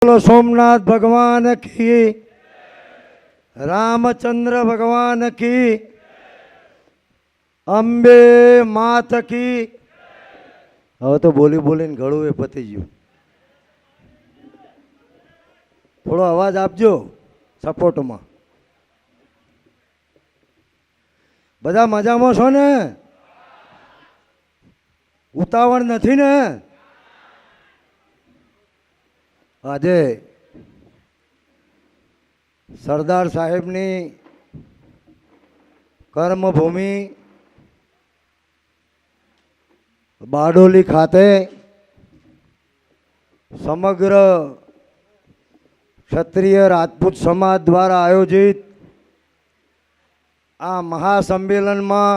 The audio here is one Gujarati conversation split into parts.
बोलो सोमनाथ भगवान की, रामचंद्र भगवान की, अंबे मात की। હવે તો બોલી બોલીને ગળું એ પતી ગયું. થોડો અવાજ આપજો સપોર્ટમાં. બધા મજામાં છો ને? ઉતાવળ નથી ને? આજે સરદાર સાહેબની કર્મભૂમિ બારડોલી ખાતે સમગ્ર ક્ષત્રિય રાજપૂત સમાજ દ્વારા આયોજિત આ મહાસંમેલનમાં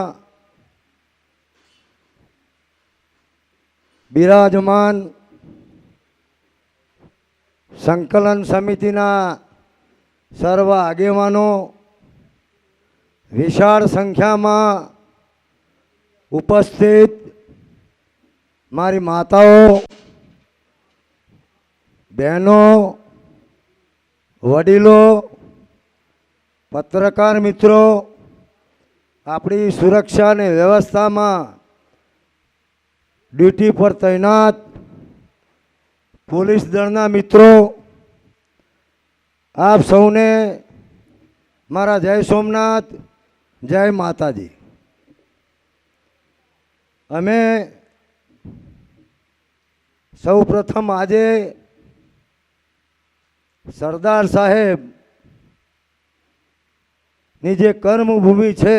બિરાજમાન સંકલન સમિતિના સર્વ આગેવાનો, વિશાળ સંખ્યામાં ઉપસ્થિત મારી માતાઓ, બહેનો, વડીલો, પત્રકાર મિત્રો, આપણી સુરક્ષા અને વ્યવસ્થામાં ડ્યુટી પર તૈનાત પોલીસ દળના મિત્રો, આપ સૌને મારા જય સોમનાથ, જય માતાજી. અમે સૌ પ્રથમ આજે સરદાર સાહેબની જે કર્મભૂમિ છે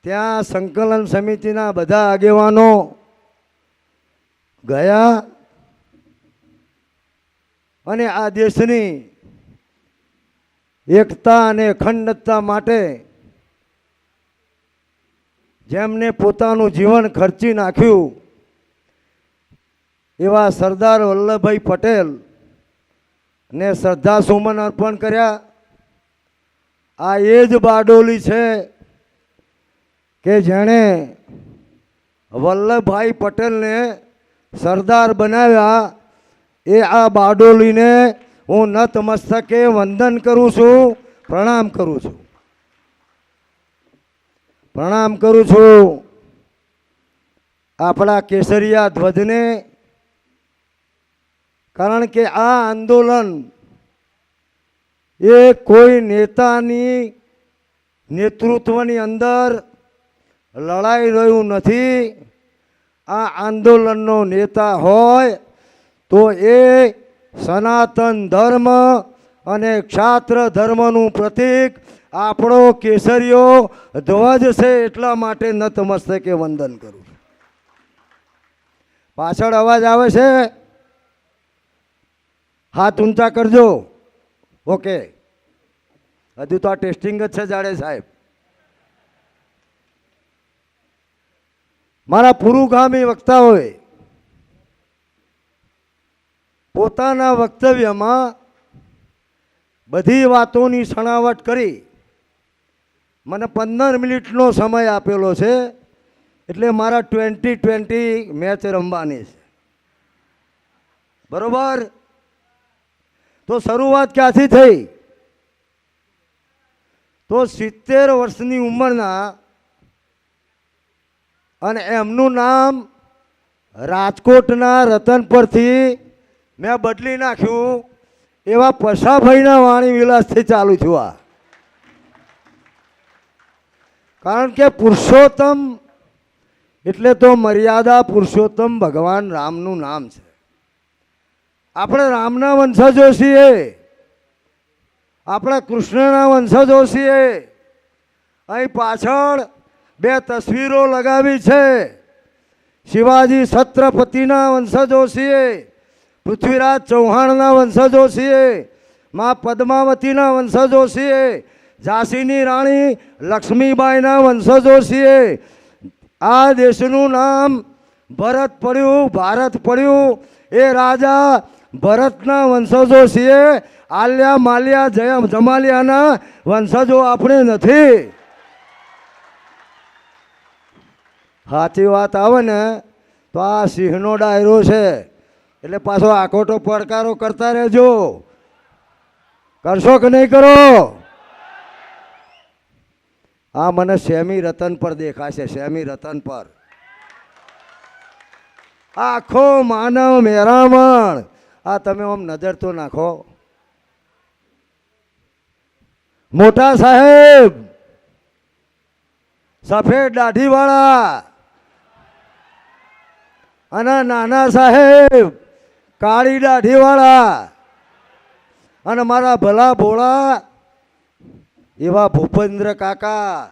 ત્યાં સંકલન સમિતિના બધા આગેવાનો ગયા અને આ દેશની એકતા અને અખંડતા માટે જેમને પોતાનું જીવન ખર્ચી નાખ્યું એવા સરદાર વલ્લભભાઈ પટેલ ને શ્રદ્ધા સુમન અર્પણ કર્યા. આ એ જ બારડોલી છે કે જેણે વલ્લભભાઈ પટેલને સરદાર બનાવ્યા. એ આ બારડોલીને હું નતમસ્તકે વંદન કરું છું, પ્રણામ કરું છું, પ્રણામ કરું છું. આપણા કેસરિયા ધ્વજને, કારણ કે આ આંદોલન એ કોઈ નેતાની નેતૃત્વની અંદર લડાઈ રહ્યું નથી. આ આંદોલનનો નેતા હોય તો એ સનાતન ધર્મ અને ક્ષાત્ર ધર્મનું પ્રતીક આપણો કેસરીયો ધ્વજ છે. એટલા માટે નતમસ્તકે વંદન કરું છું. પાછળ અવાજ આવે છે? હાથ ઊંચા કરજો. ઓકે, હજુ તો આ ટેસ્ટિંગ જ છે જાડે સાહેબ. મારા પુરુગામી વક્તાઓએ પોતાના વક્તવ્યમાં બધી વાતોની છણાવટ કરી મને 15 મિનિટનો સમય આપેલો છે. એટલે મારા 20-20 મેચ રમવાની છે. બરોબર? તો શરૂઆત ક્યાંથી થઈ? તો 70 વર્ષની ઉંમરના અને એમનું નામ રાજકોટના રતન પરથી મેં બદલી નાખ્યું એવા પશાભાઈના વાણી વિલાસથી ચાલુ થયું. આ કારણ કે પુરુષોત્તમ એટલે તો મર્યાદા પુરુષોત્તમ ભગવાન રામનું નામ છે. આપણે રામના વંશજો છીએ, આપણા કૃષ્ણના વંશજો છીએ. અહીં પાછળ 2 તસવીરો લગાવી છે. શિવાજી છત્રપતિના વંશજો છીએ, પૃથ્વીરાજ ચૌહાણના વંશજો છીએ, મા પદ્માવતીના વંશજો છીએ, ઝાંસીની રાણી લક્ષ્મીબાઈના વંશજો છીએ. આ દેશનું નામ ભરત પડ્યું, ભારત પડ્યું. એ રાજા ભરતના વંશજો છીએ. આલ્યા માલ્યા જમાલિયાના વંશજો આપણે નથી. સાચી વાત આવે ને તો આ સિંહનો ડાયરો છે. એટલે પાછો આખોટો પડકારો કરતા રહેજો. કરશો કે નહીં કરો? આ મને સેમી રતન પર દેખાશે, સેમી રતન પર. આખો માનવ મેરામણ. આ તમે આમ નજર તો નાખો. મોટા સાહેબ સફેદ દાઢીવાળા અને નાના સાહેબ કાળી દાઢીવાળા અને મારા ભલા ભોળા એવા ભૂપેન્દ્ર કાકા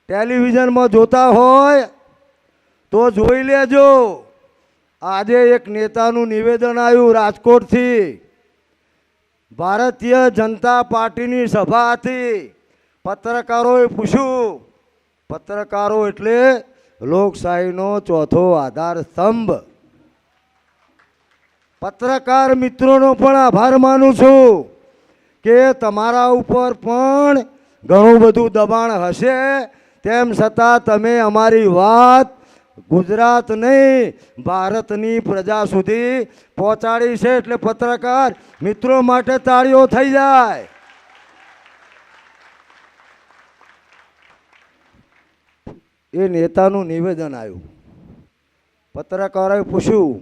ટેલિવિઝનમાં જોતા હોય તો જોઈ લેજો. આજે એક નેતાનું નિવેદન આવ્યું રાજકોટથી. ભારતીય જનતા પાર્ટીની સભા હતી. પત્રકારોએ પૂછ્યું, પત્રકારો એટલે લોકશાહીનો ચોથો આધાર સ્તંભ. પત્રકાર મિત્રોનો પણ આભાર માનું છું કે તમારા ઉપર પણ ઘણું બધું દબાણ હશે, તેમ છતાં તમે અમારી વાત ગુજરાત નહીં ભારતની પ્રજા સુધી પહોંચાડી છે. એટલે પત્રકાર મિત્રો માટે તાળીઓ થઈ જાય. એ નેતાનું નિવેદન આવ્યું. પત્રકારોએ પૂછ્યું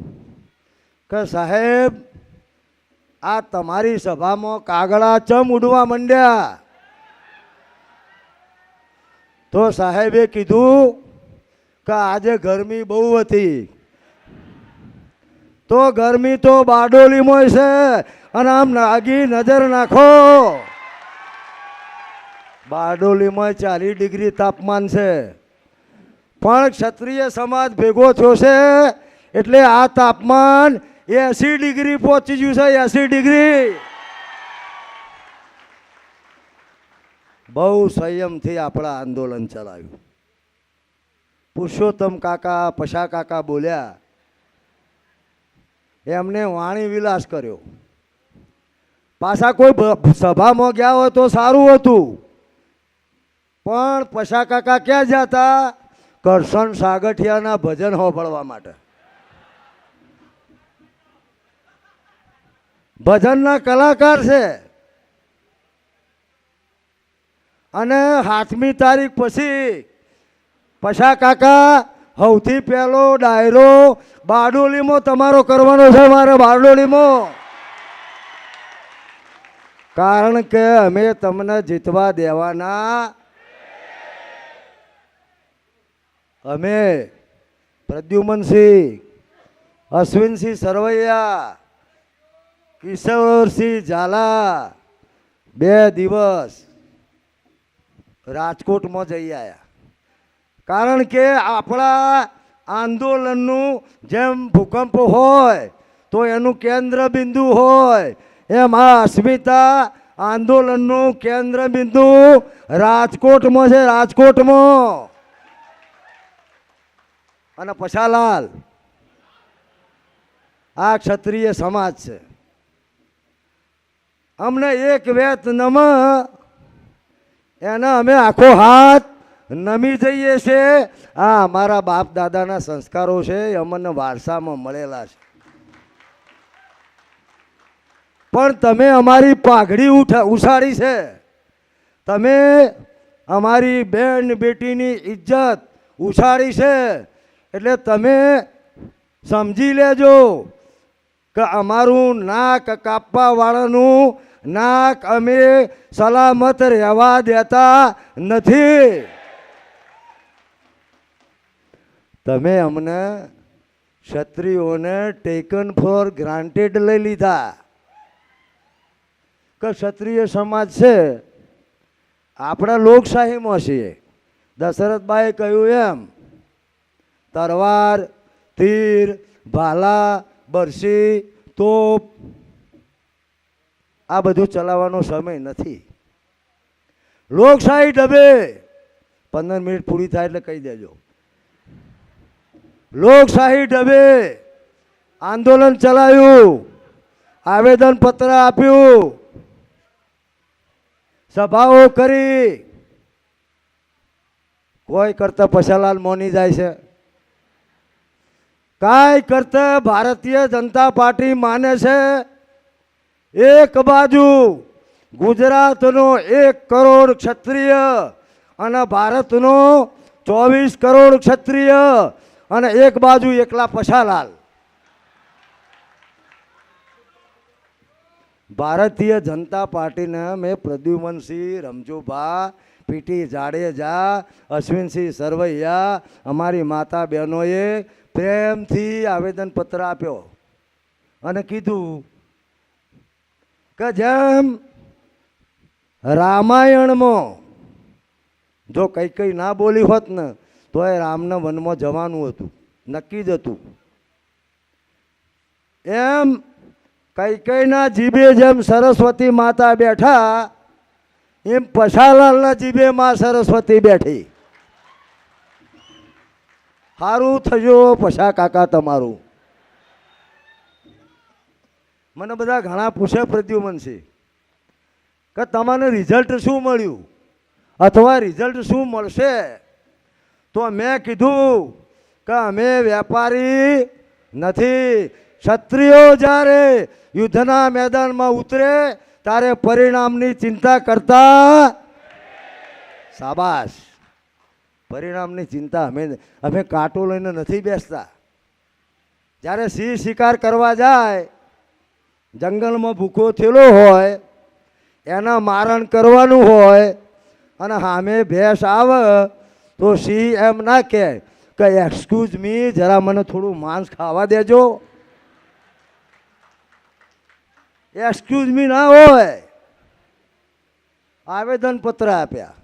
કે સાહેબ આ તમારી સભામાં કાગડા ચમ ઉડવા માંડ્યા? તો સાહેબે કીધું કે આજે ગરમી બહુ હતી. તો ગરમી તો બારડોલીમાં છે અને આમ નાગી નજર નાખો, બારડોલીમાં 40 ડિગ્રી તાપમાન છે. પણ ક્ષત્રિય સમાજ ભેગો થયો છે એટલે આ તાપમાન 80 ડિગ્રી પહોંચી ગયું છે. 80 ડિગ્રી. બહુ સંયમથી આપણા આંદોલન ચલાવ્યું. પુરુષોત્તમ કાકા પશા કાકા બોલ્યા, એમને વાણી વિલાસ કર્યો. પાછા કોઈ સભામાં ગયા હોય તો સારું હતું, પણ પશા કાકા ક્યાં જતા? કરશન સાગઠિયાના ભજન સાંભળવા માટે. ભજનના કલાકાર છે. અને 7મી તારીખ પછી પશા કાકા સૌથી પહેલો ડાયરો બારડોલીમાં તમારો કરવાનો છે. મારે બારડોલીમાં, કારણ કે અમે તમને જીતવા દેવાના. અમે પ્રદ્યુમનસિંહ, અશ્વિનસિંહ સરવૈયા, કિશોરસિંહ ઝાલા 2 દિવસ રાજકોટમાં જઈ આવ્યા. કારણ કે આપણા આંદોલનનું જેમ ભૂકંપ હોય તો એનું કેન્દ્ર બિંદુ હોય, એમ આ અસ્મિતા આંદોલનનું કેન્દ્ર બિંદુ રાજકોટમાં છે. રાજકોટમાં. અને પછાલાલ આ ક્ષત્રિય સમાજ છે. અમને એક વેત નમ, એને અમે આખો હાથ નમી જઈએ છે. આ અમારા બાપ દાદાના સંસ્કારો છે, એ અમને વારસામાં મળેલા છે. પણ તમે અમારી પાઘડી ઉછાળી છે. તમે અમારી બેન બેટીની ઇજ્જત ઉછાળી છે. એટલે તમે સમજી લેજો કે અમારું નાક કાપવા વાળાનું નાક અમે સલામત રહેવા દેતા નથી. તમે અમને ક્ષત્રિયોને ટેકન ફોર ગ્રાન્ટેડ લઈ લીધા કે ક્ષત્રિય સમાજ છે, આપણા લોકશાહીમાં છીએ. દશરથભાઈએ કહ્યું એમ, તરવાર, તીર, ભાલા, બરસી, તોપ આ બધું ચલાવવાનો સમય નથી. લોકશાહી ઢબે 15 મિનિટ પૂરી થાય એટલે કહી દેજો. લોકશાહી ઢબે આંદોલન ચલાવ્યું, આવેદન પત્ર આપ્યું, સભાઓ કરી. કોઈ કરતા પશાલાલ મોની જાય છે? કાંઈ કરતા ભારતીય જનતા પાર્ટી માને છે એક બાજુ ગુજરાતનો 1 કરોડ ક્ષત્રિય અને ભારતનો 24 કરોડ ક્ષત્રિય અને એક બાજુ એકલા પછાલાલ. ભારતીય જનતા પાર્ટીને મેં પ્રદ્યુમનસિંહ, રમજુભા, પીટી જાડેજા, અશ્વિનસિંહ સરવૈયા, અમારી માતા બહેનોએ પ્રેમથી આવેદનપત્ર આપ્યો અને કીધું કે જેમ રામાયણમાં જો કઈ ના બોલી હોત ને તો એ રામને વનમાં જવાનું હતું, નક્કી જ હતું. એમ કઈકઈના જીભે જેમ સરસ્વતી માતા બેઠા એમ પછાલાલના જીભે માં સરસ્વતી બેઠી. સારું થજો પછા કાકા તમારું. મને બધા ઘણા પૂછે પ્રદ્યુમનસિંહ કે તમને રિઝલ્ટ શું મળ્યું અથવા રિઝલ્ટ શું મળશે, તો મેં કીધું કે અમે વેપારી નથી. ક્ષત્રિયો જ્યારે યુદ્ધના મેદાનમાં ઉતરે ત્યારે પરિણામની ચિંતા કરતા. શાબાશ. પરિણામની ચિંતા અમે કાંટો લઈને નથી બેસતા. જ્યારે સિંહ શિકાર કરવા જાય, જંગલમાં ભૂખો થયેલો હોય, એના મારણ કરવાનું હોય અને સામે ભેંસ આવે તો સિંહ એમ ના કહે કે એક્સક્યુઝ મી, જરા મને થોડું માંસ ખાવા દેજો. એક્સક્યુઝ મી ના હોય. આવેદનપત્ર આપ્યા.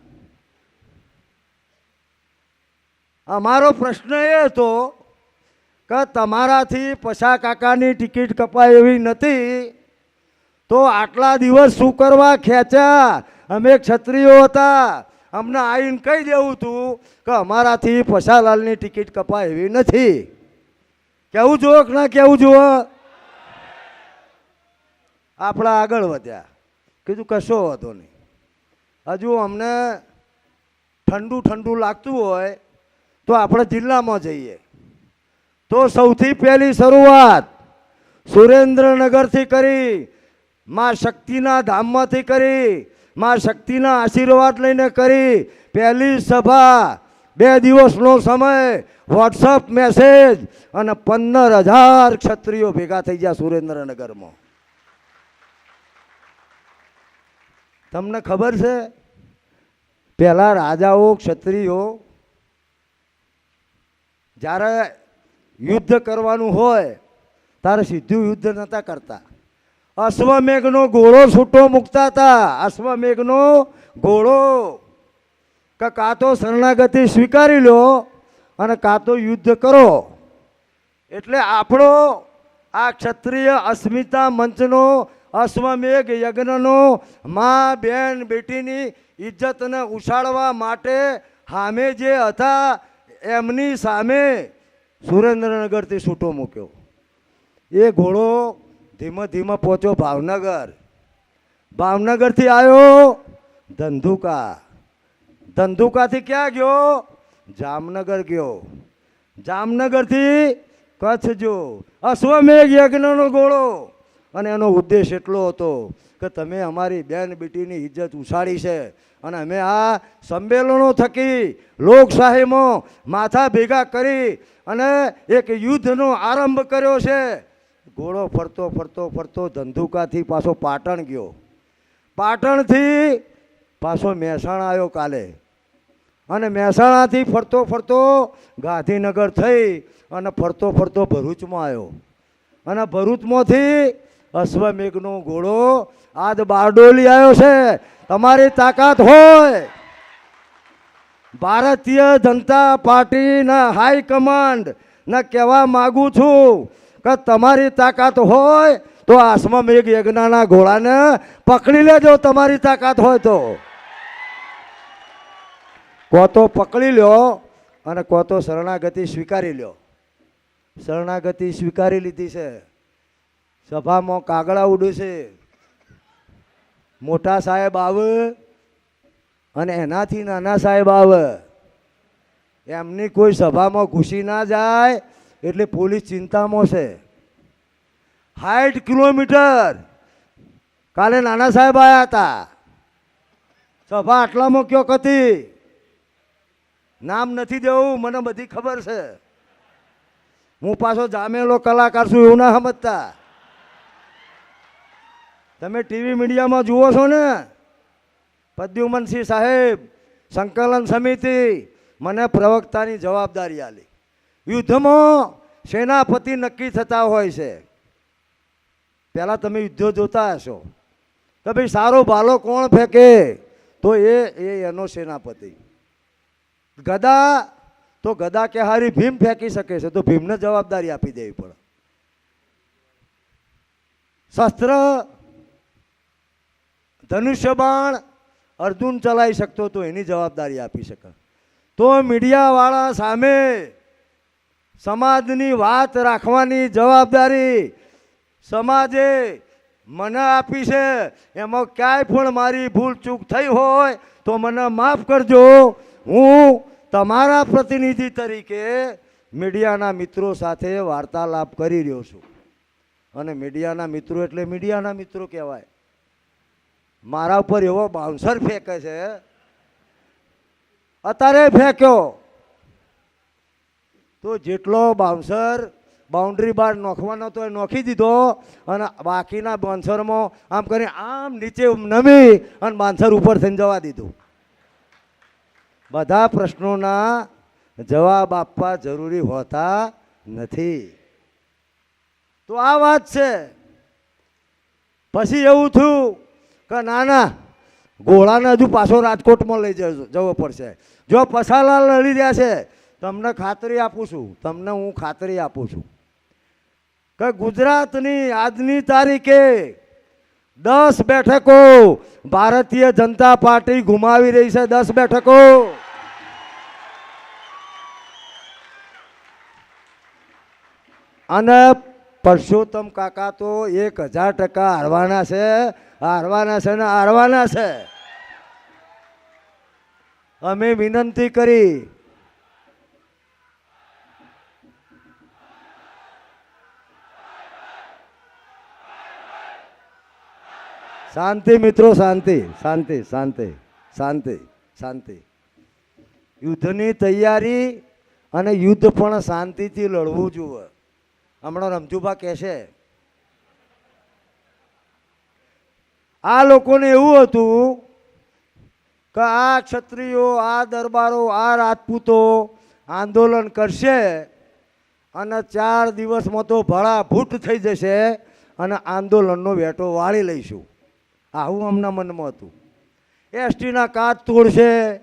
અમારો પ્રશ્ન એ હતો કે તમારાથી પછા કાકાની ટિકિટ કપાય એવી નથી તો આટલા દિવસ શું કરવા ખેંચ્યા? અમે ક્ષત્રિયો હતા, અમને આવીને કહી દેવું હતું કે અમારાથી પછાલાલની ટિકિટ કપાય એવી નથી. કેવું જુઓ કે ના કેવું જુઓ? આપણા આગળ વધ્યા. કીધું કશો હતો નહીં. હજુ અમને ઠંડુ ઠંડુ લાગતું હોય તો આપણે જિલ્લામાં જઈએ. તો સૌથી પહેલી શરૂઆત સુરેન્દ્રનગરથી કરી, માં શક્તિના ધામમાંથી કરી, માં શક્તિના આશીર્વાદ લઈને કરી. પહેલી સભા, 2 દિવસનો સમય, વોટ્સઅપ મેસેજ અને 15,000 ક્ષત્રિયો ભેગા થઈ ગયા સુરેન્દ્રનગરમાં. તમને ખબર છે પહેલા રાજાઓ ક્ષત્રિયો જ્યારે યુદ્ધ કરવાનું હોય ત્યારે સીધું યુદ્ધ નહોતા કરતા. અશ્વમેઘનો ઘોડો છૂટો મૂકતા હતા. અશ્વમેઘનો ઘોડો કે કાં તો શરણાગતિ સ્વીકારી લો અને કાં તો યુદ્ધ કરો. એટલે આપણો આ ક્ષત્રિય અસ્મિતા મંચનો અશ્વમેઘ યજ્ઞનો મા બેન બેટીની ઇજ્જતને ઉછાળવા માટે સામે જે હતા એમની સામે સુરેન્દ્રનગરથી છૂટો મૂક્યો. એ ઘોડો ધીમે ધીમે પહોંચ્યો ભાવનગર. ભાવનગરથી આવ્યો ધંધુકા. ધંધુકાથી ક્યાં ગયો? જામનગર ગયો. જામનગરથી કચ્છ જો. અશ્વમેઘ યજ્ઞનો ઘોડો. અને એનો ઉદ્દેશ એટલો હતો કે તમે અમારી બેન બેટીની ઇજ્જત ઉછાળી છે અને અમે આ સંમેલનો થકી લોકશાહીમાં માથા ભેગા કરી અને એક યુદ્ધનો આરંભ કર્યો છે. ઘોડો ફરતો ફરતો ફરતો ધંધુકાથી પાછો પાટણ ગયો. પાટણથી પાછો મહેસાણા આવ્યો કાલે. અને મહેસાણાથી ફરતો ફરતો ગાંધીનગર થઈ અને ફરતો ફરતો ભરૂચમાં આવ્યો. અને ભરૂચમાંથી અશ્વમેઘનો ઘોડો આજ બારડોલી આવ્યો છે. તમારી તાકાત હોય, ભારતીય જનતા પાર્ટીના હાઈકમાન્ડ ને કહેવા માગું છું કે તમારી તાકાત હોય તો અશ્વમેઘ યજ્ઞના ઘોડાને પકડી લેજો. તમારી તાકાત હોય તો કો તો પકડી લ્યો અને કો તો શરણાગતિ સ્વીકારી લ્યો. શરણાગતિ સ્વીકારી લીધી છે. સભામાં કાગડા ઉડે છે. મોટા સાહેબ આવે અને એનાથી નાના સાહેબ આવે. એમની કોઈ સભામાં ઘૂસી ના જાય, એટલે પોલીસ ચિંતામાં છે. 60 કિલોમીટર કાલે નાના સાહેબ આવ્યા હતા. સભા આટલામાં ક્યોક હતી, નામ નથી દેવું, મને બધી ખબર છે. હું પાછો જામેલો કલાકાર છું એવું ના સમજતા. તમે ટીવી મીડિયામાં જુઓ છો ને, પ્રદ્યુમનસિંહ સાહેબ સંકલન સમિતિ મને પ્રવક્તાની જવાબદારી આલી. યુદ્ધમાં સેનાપતિ નક્કી થતા હોય છે. પહેલાં તમે યુદ્ધો જોતા હશો કે ભાઈ સારો ભાલો કોણ ફેંકે, તો એનો સેનાપતિ. ગદા તો ગદા કે હારી ભીમ ફેંકી શકે છે, તો ભીમને જવાબદારી આપી દેવી પડે. શસ્ત્ર ધનુષ્ય બાણ અર્જુન ચલાવી શકતો તો એની જવાબદારી આપી શકે. તો મીડિયાવાળા સામે સમાજની વાત રાખવાની જવાબદારી સમાજે મને આપી છે. એમાં ક્યાંય પણ મારી ભૂલ ચૂક થઈ હોય તો મને માફ કરજો. હું તમારા પ્રતિનિધિ તરીકે મીડિયાના મિત્રો સાથે વાર્તાલાપ કરી રહ્યો છું. અને મીડિયાના મિત્રો એટલે મીડિયાના મિત્રો કહેવાય. મારા ઉપર એવો બાઉન્સર ફેંકે છે, અત્યારે ફેંક્યો તો જેટલો બાઉન્સર બાઉન્ડ્રી બહાર નોખવાનો તો એ નોખી દીધો, અને બાકીના બાઉન્સરમાં આમ કરીને આમ નીચે નમી અને બાઉન્સર ઉપર થઈને જવા દીધું. બધા પ્રશ્નોના જવાબ આપવા જરૂરી હોતા નથી. તો આ વાત છે. પછી એવું થયું કે ના ઘોડાને હજુ પાછો રાજકોટમાં લઈ જવો પડશે. જો પસાલાલ લડી રહ્યા છે, તમને ખાતરી આપું છું, તમને હું ખાતરી આપું છું કે ગુજરાતની આજની તારીખે 10 બેઠકો ભારતીય જનતા પાર્ટી ગુમાવી રહી છે. 10 બેઠકો. અને પરસોત્તમ કાકા તો 1000% હારવાના છે, હારવાના છે ને હારવાના છે. અમે વિનંતી કરી શાંતિ મિત્રો, શાંતિ શાંતિ શાંતિ શાંતિ શાંતિ. યુદ્ધની તૈયારી અને યુદ્ધ પણ શાંતિથી લડવું જોઈએ. હમણાં રમજુભા કહેશે આ લોકોને એવું હતું કે આ ક્ષત્રિયો, આ દરબારો, આ રાજપૂતો આંદોલન કરશે અને 4 દિવસમાં તો ભળાભૂટ થઈ જશે અને આંદોલનનો વેટો વાળી લઈશું. આવું અમના મનમાં હતું. એસટીના કાચ તોડશે,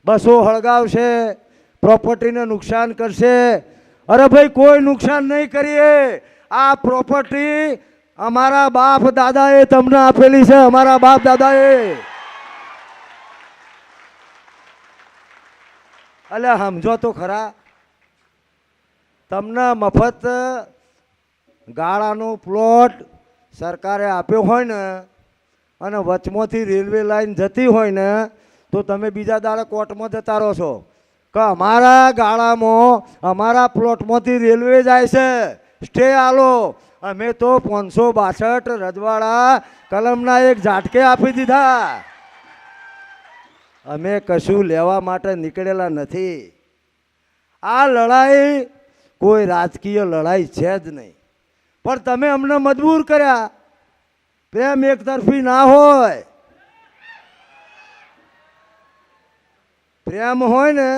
બસો હળગાવશે, પ્રોપર્ટીને નુકસાન કરશે. અરે ભાઈ, કોઈ નુકસાન નહીં કરીએ. આ પ્રોપર્ટી અમારા બાપ દાદાએ તમને આપેલી છે, અમારા બાપ દાદાએ. અલ્યા સમજો તો ખરા. તમને મફત ગાળાનો પ્લોટ સરકારે આપ્યો હોય ને અને વચમાંથી રેલવે લાઈન જતી હોય ને, તો તમે બીજા દાડે કોર્ટમાં જતા રહો છો કે અમારા ગાળામાં અમારા પ્લોટમાંથી રેલવે જાય છે, સ્ટે આલો. અમે તો 562 રજવાડા કલમના એક ઝાટકે આપી દીધા. અમે કશું લેવા માટે નીકળેલા નથી. આ લડાઈ કોઈ રાજકીય લડાઈ છે જ નહીં, પણ તમે અમને મજબૂર કર્યા. પ્રેમ એકતરફી ના હોય. પ્રેમ હોય ને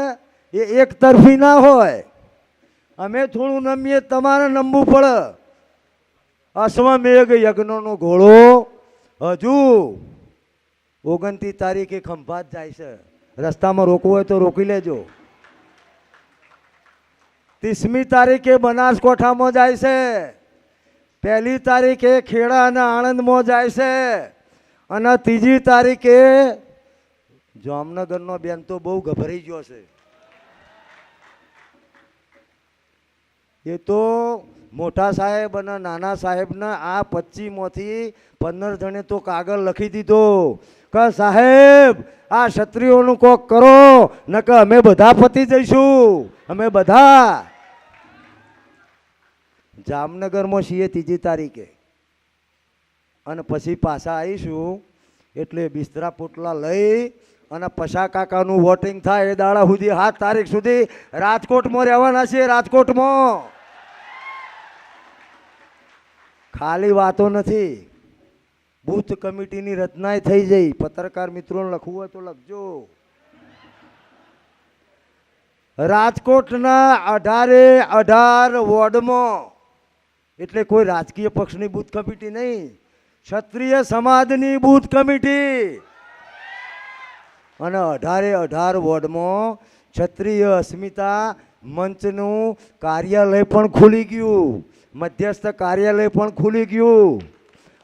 એ એકતરફી ના હોય. અમે થોડું નમીએ, તમારે નમવું પડે. અશ્વમેઘ યજ્ઞનો ઘોડો હજુ 29 તારીખે ખંભાત જાય છે. રસ્તામાં રોકવું હોય તો રોકી લેજો. 30મી તારીખે બનાસકાંઠામાં જાય છે. 1લી તારીખે ખેડા અને આણંદમાં જાય છે. અને 3જી તારીખે જામનગરનો બેન તો બહુ ગભરાઈ ગયો છે. એ તો મોટા સાહેબ અને નાના સાહેબને આ 25માંથી 15 જણે તો કાગળ લખી દીધો કે સાહેબ આ ક્ષત્રિયોનું કોક કરો, નકર અમે બધા પતી જઈશું. અમે બધા જામનગરમાં છીએ 3જી તારીખે, અને પછી પાછા આવીશું. એટલે બિસ્તરા પોટલા લઈ અને પશા કાકાનું વોટિંગ થાય એ દાડા સુધી 7 તારીખ સુધી રાજકોટમાં રહેવાના છે. રાજકોટમાં ખાલી વાતો નથી, બૂથ કમિટીની રચના થઈ જઈ. પત્રકાર મિત્રોને લખવું હોય તો લખજો. રાજકોટના 18 વોર્ડમાં, એટલે કોઈ રાજકીય પક્ષની બૂથ કમિટી નહીં, ક્ષત્રિય સમાજની બૂથ કમિટી. અને 18 વોર્ડમાં ક્ષત્રિય અસ્મિતા મંચનું કાર્યાલય પણ ખુલી ગયું, મધ્યસ્થ કાર્યાલય પણ ખુલી ગયું.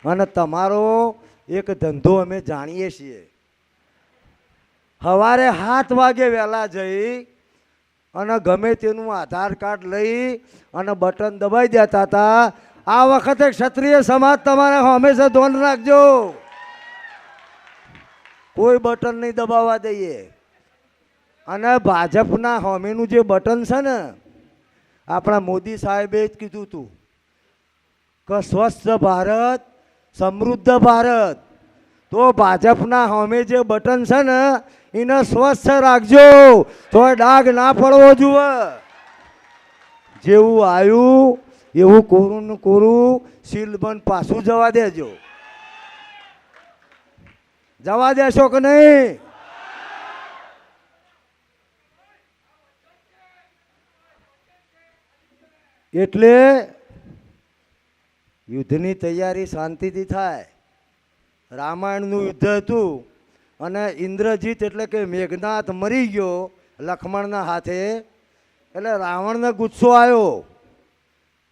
અને તમારો એક ધંધો અમે જાણીએ છીએ. સવારે 7 વાગે વહેલા જઈ અને ગમે તેનું આધાર કાર્ડ લઈ અને બટન દબાઈ દેતા હતા. આ વખતે ક્ષત્રિય સમાજ તમારે હંમેશા ધ્યાન રાખજો, કોઈ બટન નહીં દબાવવા દઈએ. અને ભાજપના હોમીનું જે બટન છે ને, આપણા મોદી સાહેબે જ કીધું હતું કે સ્વસ્થ ભારત સમૃદ્ધ ભારત. તો ભાજપના હોમે જે બટન છે ને એને સ્વસ્થ રાખજો, તો ડાઘ ના પડવો જુએ. જેવું આવ્યું એવું કોરું ને કોરું સીલબંધ પાછું જવા દેજો. જવા દેશો કે નહીં? એટલે યુદ્ધની તૈયારી શાંતિથી થાય. રામાયણનું યુદ્ધ હતું અને ઇન્દ્રજીત એટલે કે મેઘનાથ મરી ગયો લક્ષ્મણના હાથે. એટલે રાવણને ગુસ્સો આવ્યો.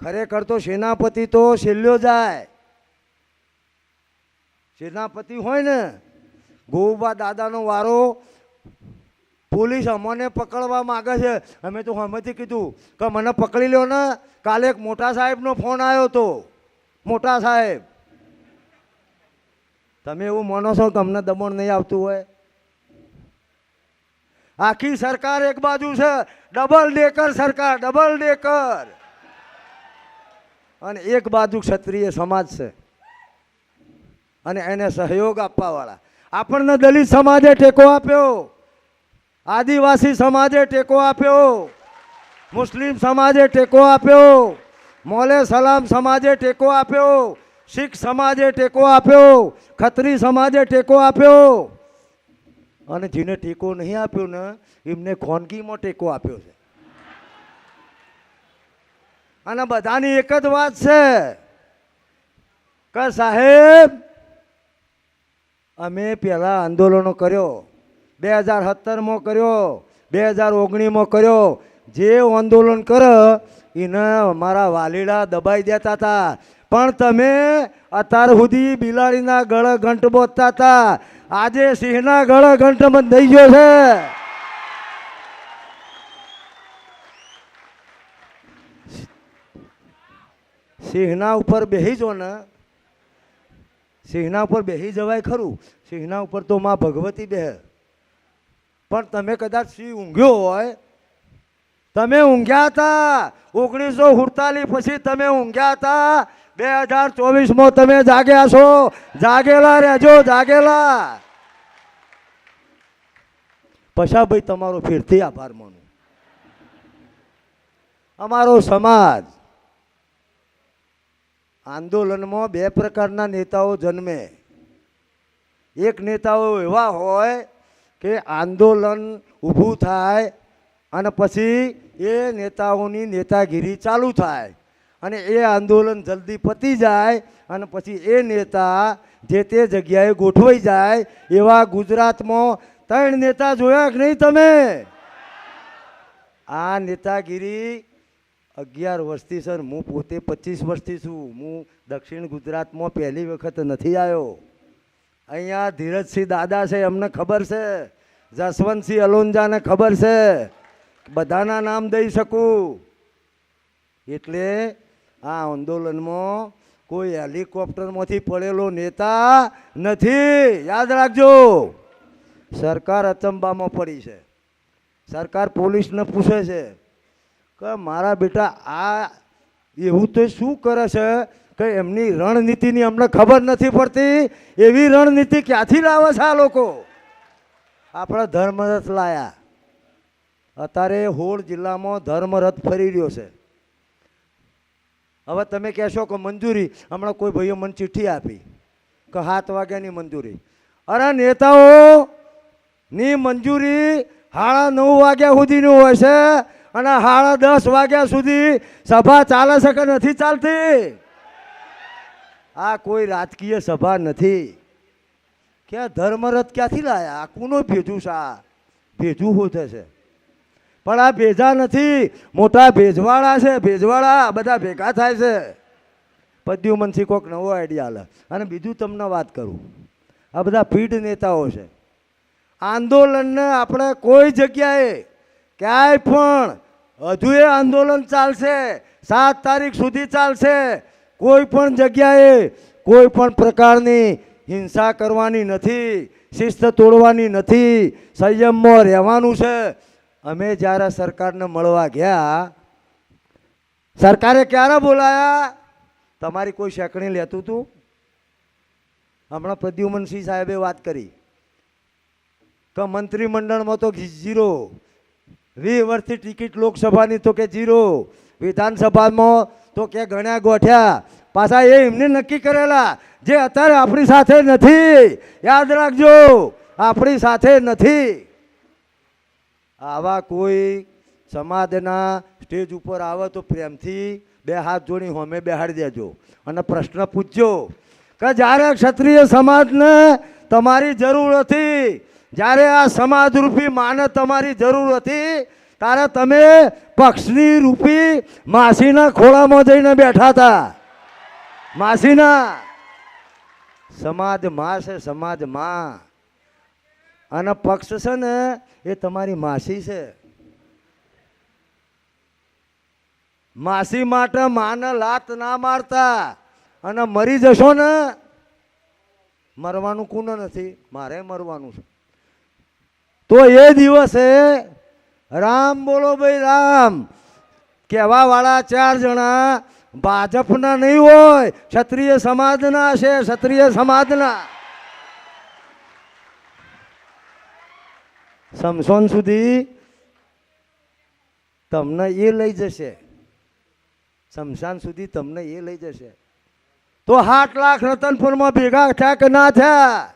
ખરેખર તો સેનાપતિ તો છેલ્લો જાય. સેનાપતિ હોય ને, ગોબા દાદાનો વારો, પોલીસ અમને પકડવા માગે છે. અમે તો હમેથી કીધું કે મને પકડી લ્યો ને. કાલે એક મોટા સાહેબનો ફોન આવ્યો હતો. મોટા સાહેબ, તમે એવું માનો છો કે અમને દમણ નહીં આવતું હોય? આખી સરકાર એક બાજુ છે, ડબલ ડેકર સરકાર, ડબલ ડેકર, અને એક બાજુ ક્ષત્રિય સમાજ છે અને એને સહયોગ આપવા વાળા. આપણને દલિત સમાજે ટેકો આપ્યો, આદિવાસી સમાજે ટેકો આપ્યો, મુસ્લિમ સમાજે ટેકો આપ્યો, મોલે સલામ સમાજે ટેકો આપ્યો, શીખ સમાજે ટેકો આપ્યો, ખત્રી સમાજે ટેકો આપ્યો. અને જેને ટેકો નહીં આપ્યો ને એમને ખોનગીમાં ટેકો આપ્યો છે. અને બધાની એક જ વાત છે કે સાહેબ, અમે પહેલાં આંદોલનો કર્યો, 2017માં કર્યો, 2019માં કર્યો. જે આંદોલન કરે એને અમારા વાલીડા દબાઈ દેતા હતા. પણ તમે અત્યાર સુધી બિલાડીના ગળે ઘંટ બોધતા હતા, આજે સિંહના ગળે ઘંટ બંધાઈ ગયો છે. સિંહના ઉપર બેસી જો ને, સિંહના ઉપર બેસી જવાય ખરું. સિંહના ઉપર તો માં ભગવતી બેહે. પણ તમે કદાચ સિંહ ઊંઘ્યો હોય, તમે ઊંઘ્યા હતા 1948 પછી, તમે ઊંઘ્યા હતા 2024માં તમે જાગ્યા છો. જાગેલા રહેજો, જાગેલા. પછા ભાઈ તમારો ફેરથી આભાર માનું. અમારો સમાજ આંદોલનમાં 2 પ્રકારના નેતાઓ જન્મે. એક નેતાઓ એવા હોય કે આંદોલન ઊભું થાય અને પછી એ નેતાઓની નેતાગીરી ચાલુ થાય અને એ આંદોલન જલ્દી પતી જાય અને પછી એ નેતા જે તે જગ્યાએ ગોઠવાઈ જાય. એવા ગુજરાતમાં 3 નેતા જોયા કે નહીં તમે? આ નેતાગીરી 11 વર્ષથી સર, હું પોતે 25 વર્ષથી છું. હું દક્ષિણ ગુજરાતમાં પહેલી વખત નથી આવ્યો. અહીંયા ધીરજસિંહ દાદા છે, એમને ખબર છે. જસવંતસિંહ અલોંજાને ખબર છે. બધાના નામ દઈ શકું. એટલે આ આંદોલનમાં કોઈ હેલિકોપ્ટરમાંથી પડેલો નેતા નથી, યાદ રાખજો. સરકાર અચંબામાં પડી છે. સરકાર પોલીસને પૂછે છે કે મારા બેટા આ એવું તો શું કરે છે કે એમની રણનીતિની અમને ખબર નથી પડતી. એવી રણનીતિ ક્યાંથી લાવે છે આ લોકો? આપણા ધર્મરથ લાયા. અત્યારે 16 જિલ્લામાં ધર્મરથ ફરી રહ્યો છે. હવે તમે કહેશો કે મંજૂરી, હમણાં કોઈ ભાઈઓ મને ચિઠ્ઠી આપી કે 7 વાગ્યાની મંજૂરી. અરે નેતાઓની મંજૂરી 9:30 વાગ્યા સુધીની હોય છે અને 10:30 વાગ્યા સુધી સભા ચાલે છે કે નથી ચાલતી? આ કોઈ રાજકીય સભા નથી. ક્યાં ધર્મરથ ક્યાંથી લાયા? આ કોનો ભેજું છે? આ ભેજું હોતે છે, પણ આ ભેજા નથી, મોટા ભેજવાળા છે. ભેજવાળા બધા ભેગા થાય છે. પ્રદ્યુમનસિંહ કોઈક નવો આઈડિયા હાલે. અને બીજું તમને વાત કરું, આ બધા પીઢ નેતાઓ છે. આંદોલનને આપણે કોઈ જગ્યાએ ક્યાંય પણ હજુ એ આંદોલન ચાલશે, 7 તારીખ સુધી ચાલશે. કોઈ પણ જગ્યાએ કોઈ પણ પ્રકારની હિંસા કરવાની નથી, શિસ્ત તોડવાની નથી, સંયમમાં રહેવાનું છે. અમે જ્યારે સરકારને મળવા ગયા, સરકારે ક્યારે બોલાયા? તમારી કોઈ શેકણી લેતું હતું? હમણાં પ્રદ્યુમનસિંહ સાહેબે વાત કરી કે મંત્રીમંડળમાં તો 0, 20 વર્ષથી ટિકિટ લોકસભાની તો કે 0, વિધાનસભામાં તો કે ગણ્યા ગોઠ્યા. પાછા એ એમને નક્કી કરેલા જે અત્યારે આપણી સાથે નથી. યાદ રાખજો, આપણી સાથે નથી. આવા કોઈ સમાજના સ્ટેજ ઉપર આવે તો પ્રેમથી 2 હાથ જોડી હોમે બેહાડી દેજો અને પ્રશ્ન પૂછજો કે જ્યારે ક્ષત્રિય સમાજને તમારી જરૂર હતી, જ્યારે આ સમાજરૂપી માને તમારી જરૂર હતી, ત્યારે તમે પક્ષની રૂપી માસીના ખોળામાં જઈને બેઠા હતા. માસીના સમાજ માં છે, સમાજ માં. અને પક્ષ છે ને એ તમારી માસી છે. માસી માટે માને લાત ના મારતા. અને મરી જશો ને, મરવાનું કોને નથી? મારે મરવાનું છે. તો એ દિવસે રામ બોલો ભાઈ રામ કહેવા વાળા 4 જણા ભાજપના નહીં હોય, ક્ષત્રિય સમાજના છે. ક્ષત્રિય સમાજના સમસોન સુધી તમને એ લઈ જશે. શમશાન સુધી તમને એ લઈ જશે. તો 8 લાખ રતનપુરમાં ભેગા થયા કે ના થયા?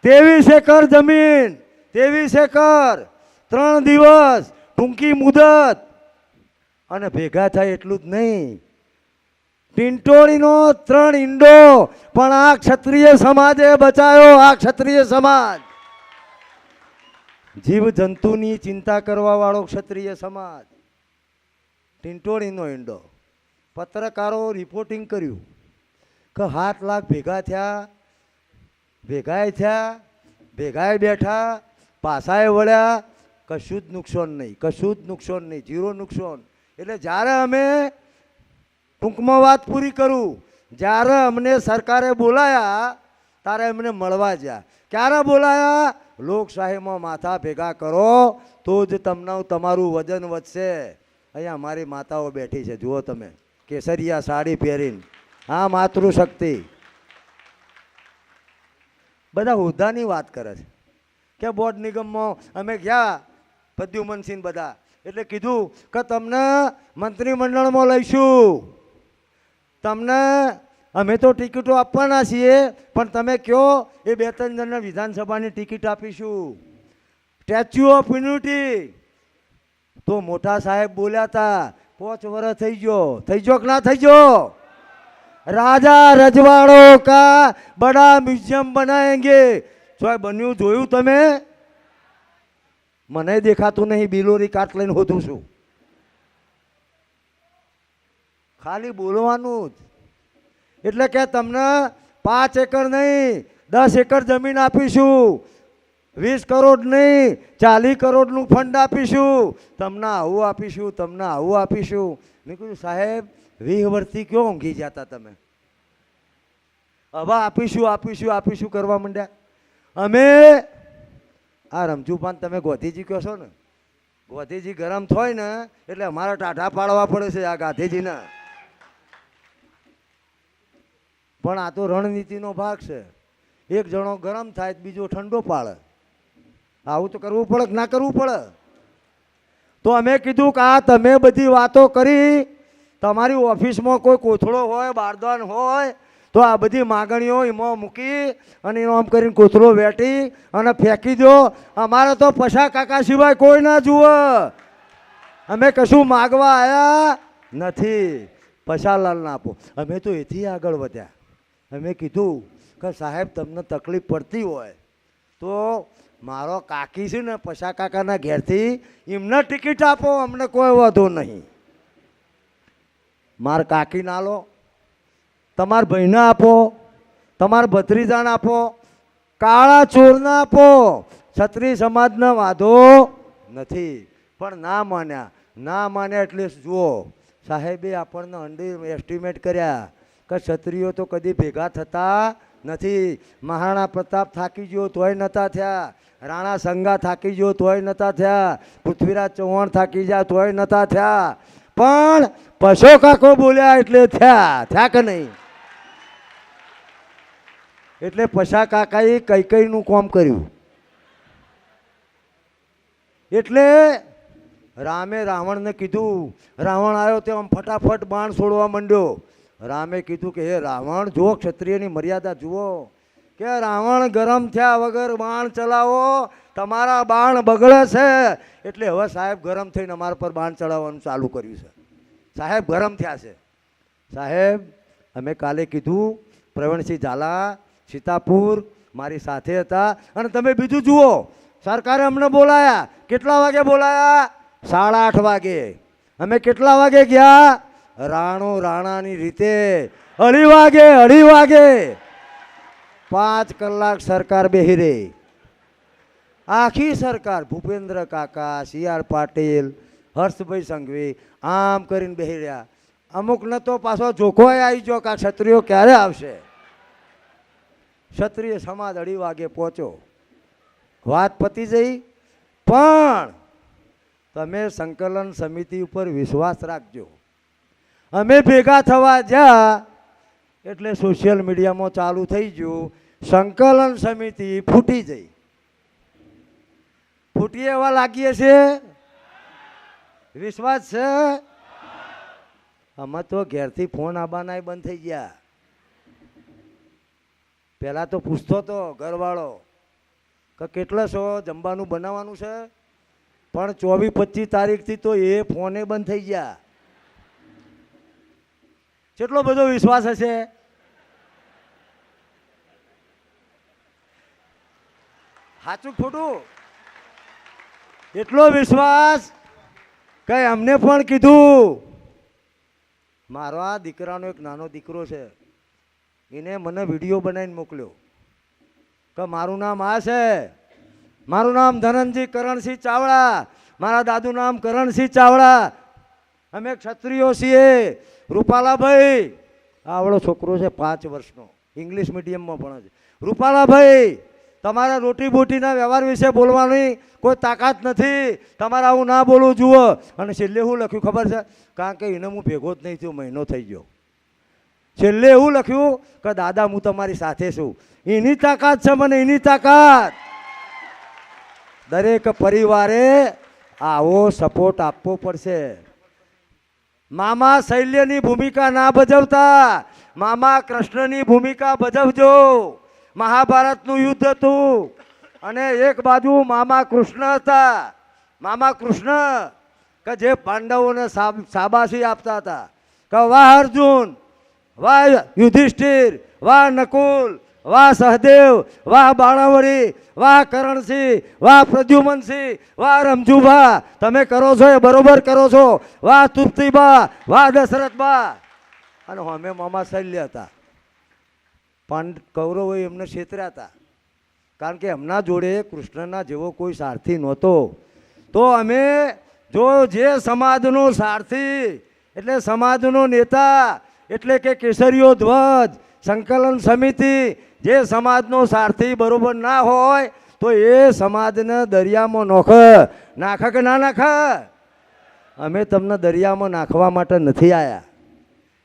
23 એકર જમીન, 23 એકર, 3 દિવસ, ટૂંકી મુદત. અને ભેગા થાય એટલું જ નહીં, ટિંટોળીનો 3 ઈંડો પણ આ ક્ષત્રિય સમાજે બચાયો. આ ક્ષત્રિય સમાજ, જીવ જંતુની ચિંતા કરવા વાળો ક્ષત્રિય સમાજ. ટિંટોળીનો ઈંડો. પત્રકારો રિપોર્ટિંગ કર્યું કે 7 લાખ ભેગા થયા, ભેગાય થયા, ભેગાય બેઠા, પાછાએ વળ્યા, કશું જ નુકસાન નહીં, કશું જ નુકસાન નહીં, 0 નુકસાન. એટલે જ્યારે અમે ટૂંકમાં વાત પૂરી કરું, જ્યારે અમને સરકારે બોલાયા ત્યારે અમને મળવા ગયા. ક્યારે બોલાયા? લોકશાહીમાં માથા ભેગા કરો તો જ તમને તમારું વજન વધશે. અહીંયા અમારી માતાઓ બેઠી છે, જુઓ તમે, કેસરિયા સાડી પહેરીને. હા, માતૃશક્તિ. બધા હોદ્દાની વાત કરે છે કે બોર્ડ નિગમમાં અમે ગયા, પ્રદ્યુમનસિંહ બધા, એટલે કીધું કે તમને મંત્રીમંડળમાં લઈશું, તમને અમે તો ટિકિટો આપવાના છીએ, પણ તમે કહો એ 2-3 જણને વિધાનસભાની ટિકિટ આપીશું. સ્ટેચ્યુ ઓફ યુનિટી તો મોટા સાહેબ બોલ્યા હતા, 5 વર્ષ થઈ ગયો. થઈ ગયો કે ના થઈ ગયો? રાજા રજવાડો કા બડા મ્યુઝિયમ બનાએંગે. શું બન્યું જોયું તમે? મને દેખાતું નહીં, બિલોરી કાટ લઈને હોતું છું. ખાલી બોલવાનું જ. એટલે કે તમને 5 એકર નહીં, 10 એકર જમીન આપીશું, 20 કરોડ નહીં, 40 કરોડનું ફંડ આપીશું, તમને આવું આપીશું, તમને આવું આપીશું. મેં કીધું સાહેબ 20 વર્ષથી ક્યાં ઊંઘી જતા તમે? હવે આપીશું આપીશું આપીશું કરવા માંડ્યા. અમે આ રમજુપાન તમે ગોધીજી કહો છો ને, ગાંધીજી ગરમ થાય ને એટલે અમારે ટાઢા પાડવા પડે છે આ ગાંધીજીને. પણ આ તો રણનીતિનો ભાગ છે. એક જણો ગરમ થાય બીજો ઠંડો પાડે. આવું તો કરવું પડે કે ના કરવું પડે? તો અમે કીધું કે આ તમે બધી વાતો કરી, તમારી ઓફિસમાં કોઈ કોથળો હોય, બારદાન હોય, તો આ બધી માગણીઓ એમાં મૂકી અને એનો આમ કરીને કોથળો વેટી અને ફેંકી દો. અમારે તો પછા કાકા સિવાય કોઈ ના જુએ. અમે કશું માગવા આવ્યા નથી. પછાલાલ ના આપો. અમે તો એથી આગળ વધ્યા. અમે કીધું કે સાહેબ તમને તકલીફ પડતી હોય તો મારો કાકી છે ને પછા કાકાના ઘેરથી એમને ટિકિટ આપો, અમને કોઈ વાંધો નહીં. માર કાકી ના લો, તમારા ભાઈને આપો, તમારા ભત્રીજાને આપો, કાળા ચોરને આપો. ક્ષત્રિય સમાજને વાંધો નથી. પણ ના માન્યા. ના માન્યા એટલે જુઓ સાહેબે આપણને અંડર એસ્ટિમેટ કર્યા કે ક્ષત્રિયો તો કદી ભેગા થતા નથી. મહારાણા પ્રતાપ થાકી ગયો તોય નતા થયા. રાણા સંગા થાકી ગયો તોય નતા થયા. પૃથ્વીરાજ ચૌહાણ થાકી ગયા તોય નતા થયા. પણ પશો કાકો બોલ્યા એટલે થયા કે નહીં? એટલે પશા કાકાએ કઈકઈનું કામ કર્યું. એટલે રામે રાવણને કીધું, રાવણ આવ્યો તે આમ ફટાફટ બાણ છોડવા માંડ્યો. રામે કીધું કે હે રાવણ, જો ક્ષત્રિયની મર્યાદા જુઓ, કે રાવણ ગરમ થયા વગર બાણ ચલાવો, તમારા બાણ બગડે છે. એટલે હવે સાહેબ ગરમ થઈને અમારા પર બાણ ચડાવવાનું ચાલુ કર્યું છે. સાહેબ ગરમ થયા છે. સાહેબ અમે કાલે કીધું, પ્રવીણસિંહ ઝાલા સીતાપુર મારી સાથે હતા. અને તમે બીજું જુઓ, સરકારે અમને બોલાયા. કેટલા વાગે બોલાયા? 8:30 વાગે. અમે કેટલા વાગે ગયા? રાણાની રીતે 2:30 વાગે. 5 કલાક સરકાર બેહી રહી. આખી સરકાર, ભૂપેન્દ્ર કાકા, CR પાટીલ, હર્ષભાઈ સંઘવી આમ કરીને બેહી રહ્યા. અમુકને તો પાછો જોખોય આવી ગયો કે ક્ષત્રિયો ક્યારે આવશે. ક્ષત્રિય સમાજ 2:30 વાગે પહોંચ્યો. વાત પતી જઈ. પણ તમે સંકલન સમિતિ ઉપર વિશ્વાસ રાખજો. અમે ભેગા થવા જ્યાં એટલે સોશિયલ મીડિયામાં ચાલુ થઈ ગયું, સંકલન સમિતિ ફૂટી જઈ. ફૂટી એવા લાગીએ છે? વિશ્વાસ છે? અમે તો ઘેરથી ફોન આવવાના બંધ થઈ ગયા. પહેલા તો પૂછતો હતો ઘરવાળો કે કેટલા છો, જમવાનું બનાવવાનું છે? પણ 24-25 તારીખથી તો એ ફોને બંધ થઈ ગયા. કેટલો બધો વિશ્વાસ હશે? સાચું ખોટું? એટલો વિશ્વાસ કે અમને પણ કીધું. મારો આ દીકરાનો એક નાનો દીકરો છે, એને મને વિડીયો બનાવીને મોકલ્યો કે મારું નામ આ છે, મારું નામ ધનંજી કરણસિંહ ચાવડા, મારા દાદુ નામ કરણસિંહ ચાવડા, અમે ક્ષત્રિયો છીએ. રૂપાલાભાઈ, આવડો છોકરો છે 5 વર્ષનો, ઇંગ્લિશ મીડિયમમાં ભણે છે. રૂપાલાભાઈ, તમારા રોટી બોટીના વ્યવહાર વિશે બોલવાની કોઈ તાકાત નથી. તમારે આવું ના બોલવું જુઓ. અને છેલ્લે શું લખ્યું ખબર છે? કારણ કે એને હું ભેગો જ નહીં થયો, મહિનો થઈ ગયો. છેલ્લે એવું લખ્યું કે દાદા હું તમારી સાથે છું. એની તાકાત છે મને, એની તાકાત. દરેક પરિવારે આવો સપોર્ટ આપવો પડશે. મામા શૈલ્યની ભૂમિકા ના ભજવતા, મામા કૃષ્ણની ભૂમિકા ભજવજો. મહાભારતનું યુદ્ધ હતું અને એક બાજુ મામા કૃષ્ણ હતા. મામા કૃષ્ણ કે જે પાંડવોને શાબાશી આપતા હતા કે વાહ અર્જુન, વાહ યુધિષ્ઠિર, વાહ નકુલ, વાહ સહદેવ, વાહ બાણાવરી, વાહ કરણસિંહ, વાહ પ્રદ્યુમનસિંહ, વાહ રમજુભા, તમે કરો છો એ બરોબર કરો છો. વાહ તૃપ્તિબા, વાહ દશરથબા. અને અમે મામા શૈલ્ય હતા. કૌરવો એમને છેતર્યા હતા, કારણ કે એમના જોડે કૃષ્ણના જેવો કોઈ સારથી નહોતો. તો અમે જો જે સમાજનો સારથી એટલે સમાજનો નેતા એટલે કે કેસરીયો ધ્વજ, સંકલન સમિતિ, જે સમાજનો સારથી બરોબર ના હોય તો એ સમાજને દરિયામાં નોખે, નાખા કે ના નાખા? અમે તમને દરિયામાં નાખવા માટે નથી આવ્યા.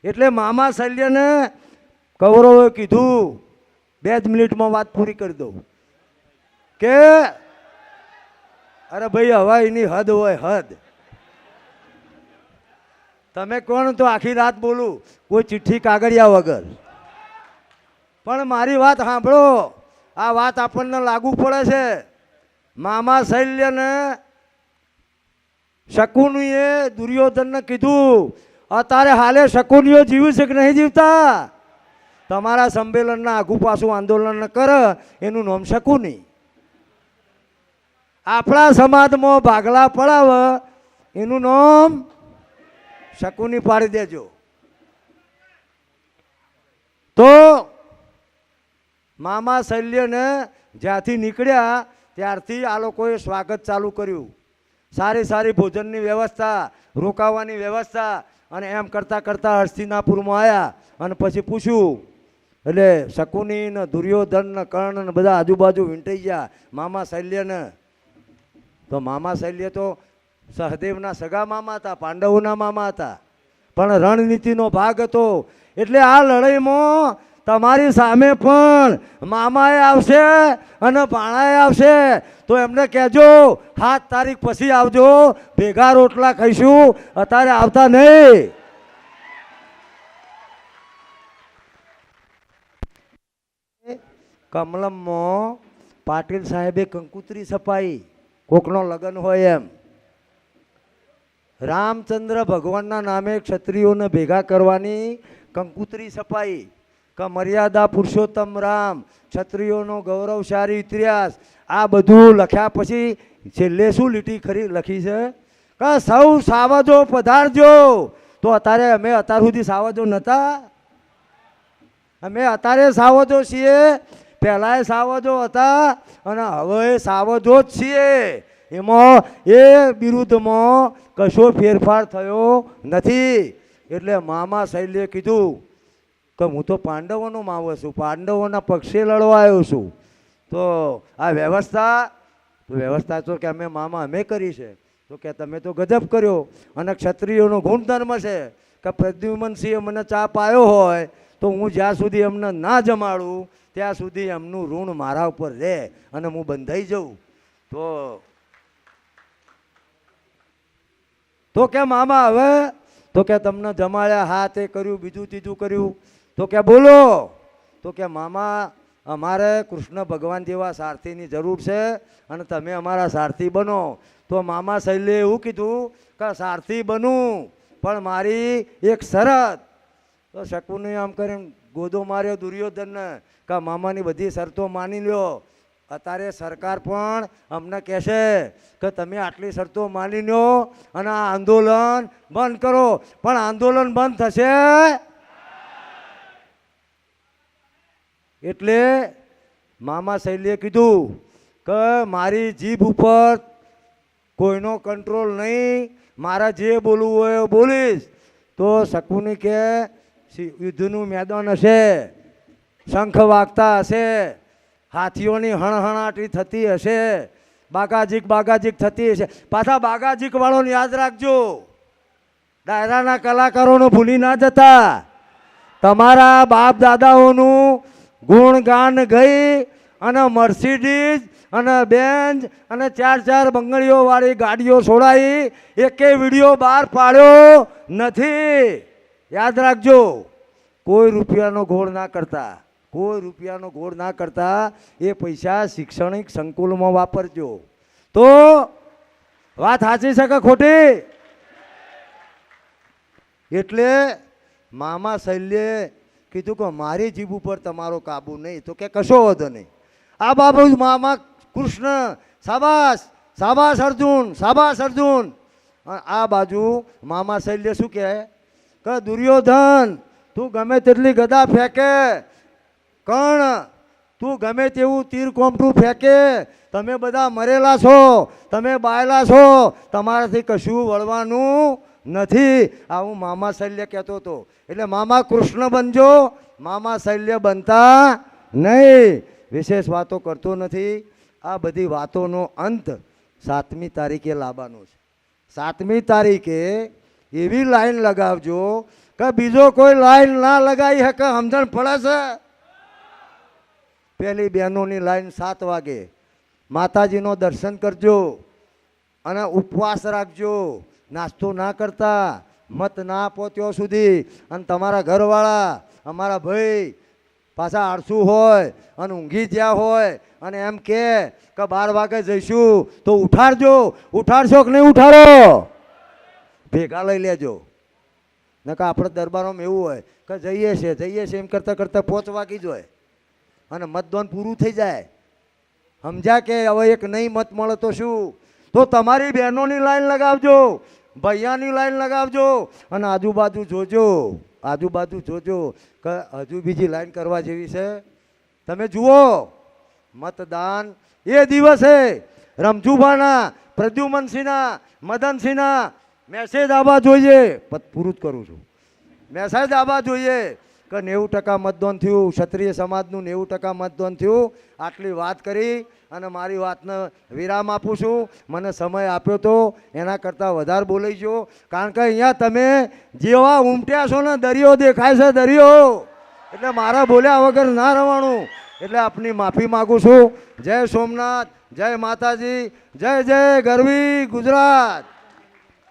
એટલે મામા શલ્યને કૌરવે કીધું, 2 જ મિનિટમાં વાત પૂરી કરી દઉં કે અરે ભાઈ હવે એની હદ હોય, હદ. તમે કોણ તો આખી રાત બોલું, કોઈ ચિઠ્ઠી કાગળિયા વગર. પણ મારી વાત સાંભળો, આ વાત આપણને લાગુ પડે છે. મામા શલ્યને શકુનીએ દુર્યોધનને કીધું, અત્યારે હાલે શકુનીઓ જીવ્યું છે કે નહીં જીવતા? તમારા સંમેલનના આગુ પાછું આંદોલન કરે એનું નામ શકુની. આપણા સમાજમાં ભાગલા પડાવે એનું નામ શકુની પાડી દેજો. તો મામા શલ્યને જ્યાંથી નીકળ્યા ત્યારથી આ લોકોએ સ્વાગત ચાલુ કર્યું. સારી સારી ભોજનની વ્યવસ્થા, રોકાવાની વ્યવસ્થા, અને એમ કરતાં કરતાં હસ્તિનાપુરમાં આવ્યા અને પછી પૂછ્યું. એટલે શકુની ને દુર્યોધન ને કર્ણ ને બધા આજુબાજુ વીંટાઈ ગયા મામા શલ્યને. તો મામા શલ્ય તો સહદેવના સગા મામા હતા, પાંડવોના મામા હતા, પણ રણનીતિનો ભાગ હતો. એટલે આ લડાઈમાં તમારી સામે પણ મામાએ આવશે અને ભાણાએ આવશે. તો એમને કહેજો 7 તારીખ પછી આવજો, ભેગા રોટલા ખાઈશું, અત્યારે આવતા નહીં. કમલમમાં પાટીલ સાહેબે કંકુતરી છપાઈ, કોકનો લગ્ન હોય એમ. રામચંદ્ર ભગવાનના નામે ક્ષત્રિયોને ભેગા કરવાની કંકુતરી છપાઈ કે મર્યાદા પુરુષોત્તમ રામ, ક્ષત્રિયોનો ગૌરવશાળી ઇતિહાસ. આ બધું લખ્યા પછી છેલ્લે શું લીટી ખરી લખી છે કે સૌ સાવજો પધારજો. તો અત્યારે અમે અત્યાર સુધી સાવજો નહોતા? અમે અત્યારે સાવજો છીએ, પહેલાંય સાવજો હતા અને હવે સાવજો જ છીએ. એમાં એ વિરુદ્ધમાં કશો ફેરફાર થયો નથી. એટલે મામા શૈલ્યે કીધું કે હું તો પાંડવોનો માવો છું, પાંડવોના પક્ષે લડવા આવ્યો છું. તો આ વ્યવસ્થા તો કે અમે મામા અમે કરી છે. તો કે તમે તો ગજબ કર્યો. અને ક્ષત્રિયોનો ગુણધર્મ છે કે પ્રદ્યુમનસિંહે મને ચા પાયો હોય તો હું જ્યાં સુધી એમને ના જમાડું ત્યાં સુધી એમનું ઋણ મારા ઉપર રહે અને હું બંધાઈ જાઉં. તો કે મામા હવે તો કે તમને જમાડ્યા, હા તે કર્યું, બીજું ત્રીજું કર્યું. તો કે બોલો. તો કે મામા અમારે કૃષ્ણ ભગવાન જેવા સારથીની જરૂર છે અને તમે અમારા સારથી બનો. તો મામા શૈલ્યે એવું કીધું કે સારથી બનું પણ મારી એક શરત. તો શકુને આમ કરીને ગોદો માર્યો દુર્યોધનને કે મામાની બધી શરતો માની લ્યો. અત્યારે સરકાર પણ અમને કહેશે કે તમે આટલી શરતો માની લો અને આ આંદોલન બંધ કરો. પણ આંદોલન બંધ થશે એટલે મામા શૈલ્યે કીધું કે મારી જીભ ઉપર કોઈનો કંટ્રોલ નહીં, મારા જે બોલવું હોય બોલીશ. તો શકુની કે યુદ્ધનું મેદાન હશે, શંખ વાગતા હશે, હાથીઓની હણહણાટી થતી હશે, બાગાજીક થતી હશે. પાછા બાગાજીક વાળોને યાદ રાખજો, ડાયરાના કલાકારોને ભૂલી ના જતા. તમારા બાપ દાદાઓનું ગુણગાન ગઈ અને મર્સિડીઝ અને બેન્ચ અને 4 બંગડીઓ વાળી ગાડીઓ છોડાઈ, એકે વિડીયો બહાર પાડ્યો નથી. યાદ રાખજો, કોઈ રૂપિયાનો ગોળ ના કરતા, કોઈ રૂપિયાનો ગોળ ના કરતા. એ પૈસા શૈક્ષણિક સંકુલમાં વાપરજો. તો વાત સાચી છે કે ખોટી? એટલે મામા શૈલ્યે કીધું કે મારી જીભ ઉપર તમારો કાબુ નહીં. તો કે કશો વાંધો નહીં. આ બાબુ મામા કૃષ્ણ શાબાશ, શાબાશ અર્જુન, શાબાશ અર્જુન. આ બાજુ મામા શૈલ્ય શું કહે કે દુર્યોધન તું ગમે તેટલી ગદા ફેંકે, કર્ણ તું ગમે તેવું તીર કોમઠું ફેંકે, તમે બધા મરેલા છો, તમે બાયલા છો, તમારાથી કશું વળવાનું નથી. આવું મામા શૈલ્ય કહેતો હતો. એટલે મામા કૃષ્ણ બનજો, મામા શૈલ્ય બનતા નહીં. વિશેષ વાતો કરતો નથી. આ બધી વાતોનો અંત 7મી તારીખે લાવવાનું છે. 7મી તારીખે એવી લાઈન લગાવજો કે બીજો કોઈ લાઈન ના લગાવી શકે. સમજણ પડે છે? પેલી બહેનોની લાઈન 7 વાગે. માતાજીનો દર્શન કરજો અને ઉપવાસ રાખજો. નાસ્તો ના કરતા, મત ના આપો ત્યાં સુધી. અને તમારા ઘરવાળા, અમારા ભાઈ પાછા આળસુ હોય અને ઊંઘી જ્યાં હોય અને એમ કે 12 વાગે જઈશું તો ઉઠાડજો. ઉઠાડશો કે નહીં ઉઠાડો? ભેગા લઈ લેજો. નકા આપણે દરબારોમાં એવું હોય કે જઈએ છે એમ કરતાં કરતાં 5 વાગી જ હોય અને મતદાન પૂરું થઈ જાય. સમજ્યા કે હવે એક નહીં મત મળે તો શું? તો તમારી બહેનોની લાઈન લગાવજો, ભૈયાની લાઈન લગાવજો અને આજુબાજુ જોજો કે હજુ બીજી લાઈન કરવા જેવી છે. તમે જુઓ, મતદાન એ દિવસે રમજુભાના, પ્રદ્યુમનસિંહના, મદનસિંહના મેસેજ આવવા જોઈએ. પૂરું જ કરું છું. મેસેજ આવવા જોઈએ કે 90% મતદાન થયું, ક્ષત્રિય સમાજનું 90% મતદાન થયું. આટલી વાત કરી અને મારી વાતને વિરામ આપું છું. મને સમય આપ્યો તો એના કરતાં વધારે બોલાઈ ગયો, કારણ કે અહીંયા તમે જેવા ઉમટ્યા છો ને, દરિયો દેખાય છે, દરિયો. એટલે મારા બોલ્યા વગર ના રહેવાનું. એટલે આપની માફી માગું છું. જય સોમનાથ, જય માતાજી, જય જય ગરવી ગુજરાત.